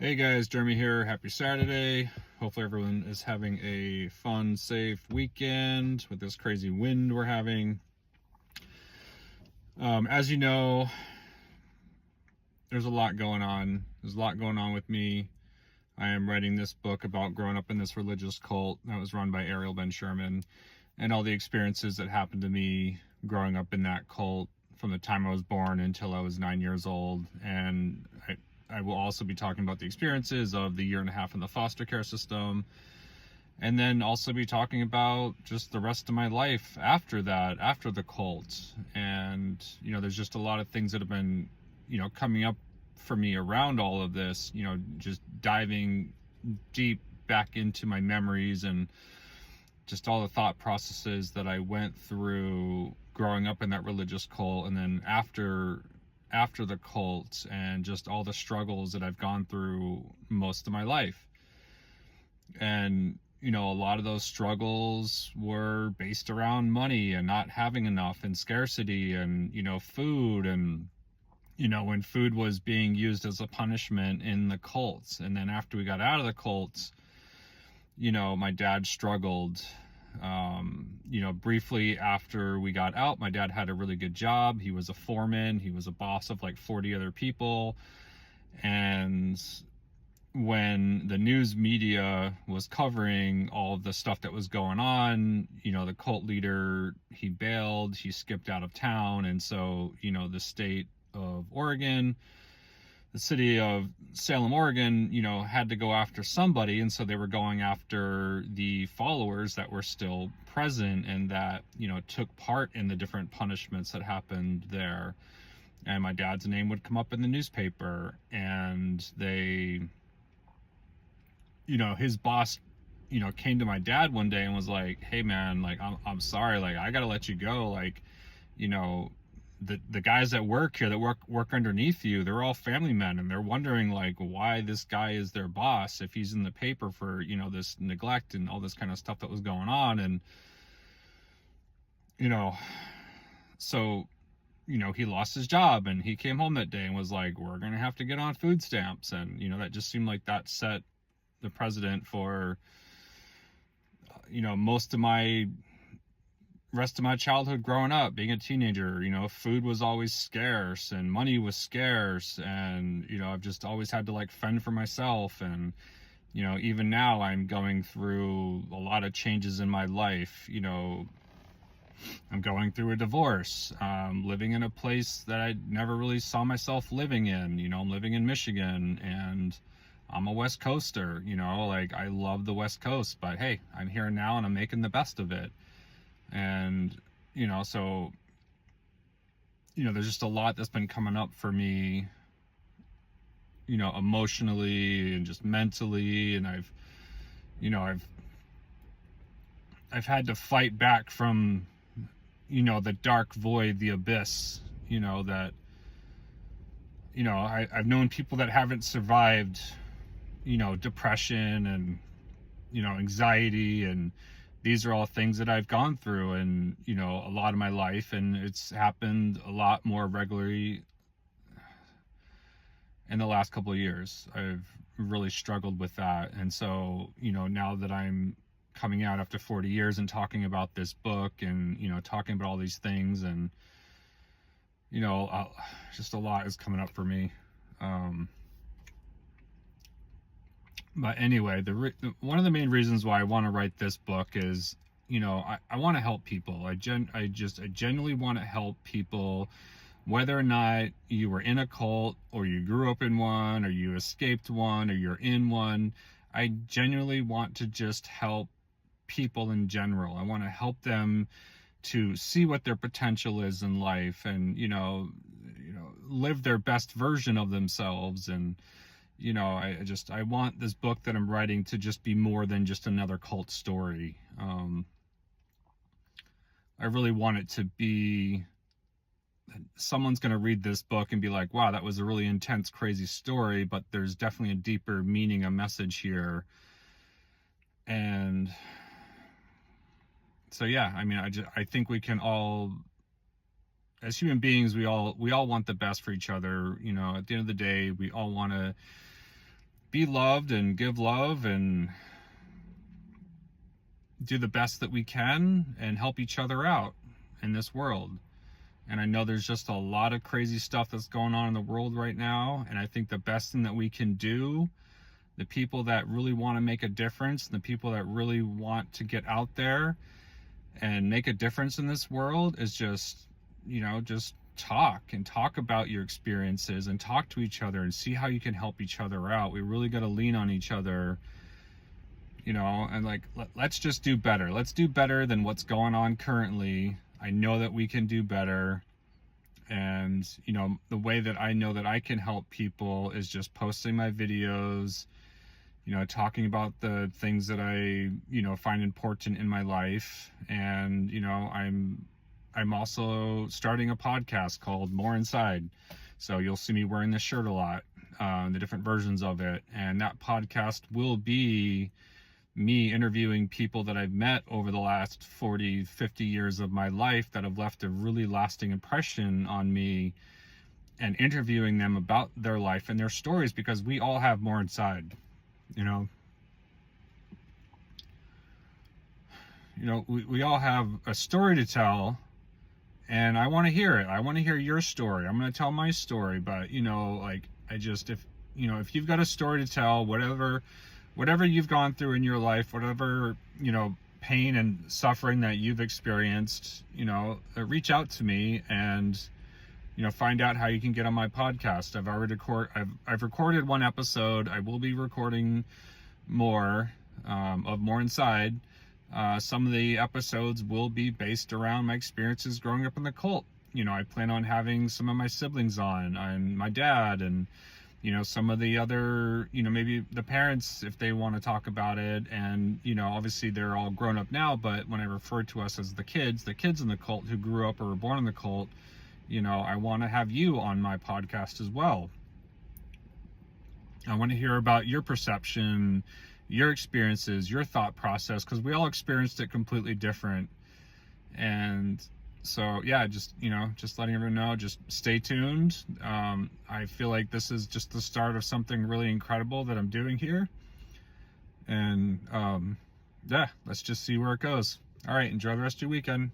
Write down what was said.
Hey guys, Jeremy here. Happy Saturday. Hopefully everyone is having a fun, safe weekend with this crazy wind we're having. As you know, there's a lot going on. There's a lot going on with me. I am writing this book about growing up in this religious cult that was run by Ariel Ben Sherman and all the experiences that happened to me growing up in that cult from the time I was born until I was 9 years old. And I will also be talking about the experiences of the year and a half in the foster care system, and then also be talking about just the rest of my life after that, after the cult. And there's just a lot of things that have been coming up for me around all of this, just diving deep back into my memories and just all the thought processes that I went through growing up in that religious cult, and then after the cult, and just all the struggles that I've gone through most of my life. And a lot of those struggles were based around money and not having enough and scarcity and food, and when food was being used as a punishment in the cults. And then after we got out of the cults, my dad struggled. Briefly after we got out, my dad had a really good job. He was a foreman. He was a boss of like 40 other people. And when the news media was covering all of the stuff that was going on, the cult leader, he bailed, he skipped out of town. And so, the state of Oregon, the city of Salem, Oregon, had to go after somebody. And so they were going after the followers that were still present and that, took part in the different punishments that happened there. And my dad's name would come up in the newspaper, and they, his boss, came to my dad one day and was like, "Hey man, like, I'm sorry, like, I gotta let you go. Like, the guys that work here, that work underneath you, they're all family men, and they're wondering like why this guy is their boss if he's in the paper for this neglect and all this kind of stuff that was going on." And so he lost his job, and he came home that day and was like, "We're gonna have to get on food stamps." And that just seemed like that set the precedent for most of my rest of my childhood growing up, being a teenager. Food was always scarce and money was scarce, and I've just always had to like fend for myself. And even now I'm going through a lot of changes in my life. I'm going through a divorce, living in a place that I never really saw myself living in. I'm living in Michigan, and I'm a West Coaster. Like, I love the West Coast, but hey, I'm here now and I'm making the best of it. And so there's just a lot that's been coming up for me, emotionally and just mentally. And I've had to fight back from the dark void, the abyss, that I've known people that haven't survived depression and anxiety, and these are all things that I've gone through and a lot of my life, and it's happened a lot more regularly in the last couple of years. I've really struggled with that. And so now that I'm coming out after 40 years and talking about this book and talking about all these things, and just a lot is coming up for me. But anyway, one of the main reasons why I want to write this book is, I want to help people. I genuinely want to help people, whether or not you were in a cult, or you grew up in one, or you escaped one, or you're in one. I genuinely want to just help people in general. I want to help them to see what their potential is in life, and live their best version of themselves. And I want this book that I'm writing to just be more than just another cult story. I really want it to be, someone's going to read this book and be like, wow, that was a really intense, crazy story, but there's definitely a deeper meaning, a message here. And so, yeah, I mean, I think we can all, as human beings, we all want the best for each other. At the end of the day, we all want to be loved and give love and do the best that we can and help each other out in this world. And I know there's just a lot of crazy stuff that's going on in the world right now. And I think the best thing that we can do, the people that really want to make a difference, the people that really want to get out there and make a difference in this world, is just, just talk about your experiences and talk to each other and see how you can help each other out. We really got to lean on each other, and like, let's just do better. Let's do better than what's going on currently. I know that we can do better. And, the way that I know that I can help people is just posting my videos, talking about the things that I, find important in my life. And, I'm also starting a podcast called More Inside. So you'll see me wearing this shirt a lot, the different versions of it. And that podcast will be me interviewing people that I've met over the last 40, 50 years of my life that have left a really lasting impression on me, and interviewing them about their life and their stories, because we all have more inside, we all have a story to tell, and I want to hear it. I want to hear your story. I'm going to tell my story, but if you've got a story to tell, whatever you've gone through in your life, whatever, pain and suffering that you've experienced, reach out to me and, find out how you can get on my podcast. I've recorded one episode. I will be recording more, of More Inside. Some of the episodes will be based around my experiences growing up in the cult. I plan on having some of my siblings on, and my dad, and some of the other, maybe the parents, if they want to talk about it. And, obviously they're all grown up now, but when I refer to us as the kids in the cult who grew up or were born in the cult, I want to have you on my podcast as well. I want to hear about your perception, your experiences, your thought process, because we all experienced it completely different. And so, yeah, just letting everyone know, just stay tuned. I feel like this is just the start of something really incredible that I'm doing here. And, yeah, let's just see where it goes. All right, enjoy the rest of your weekend.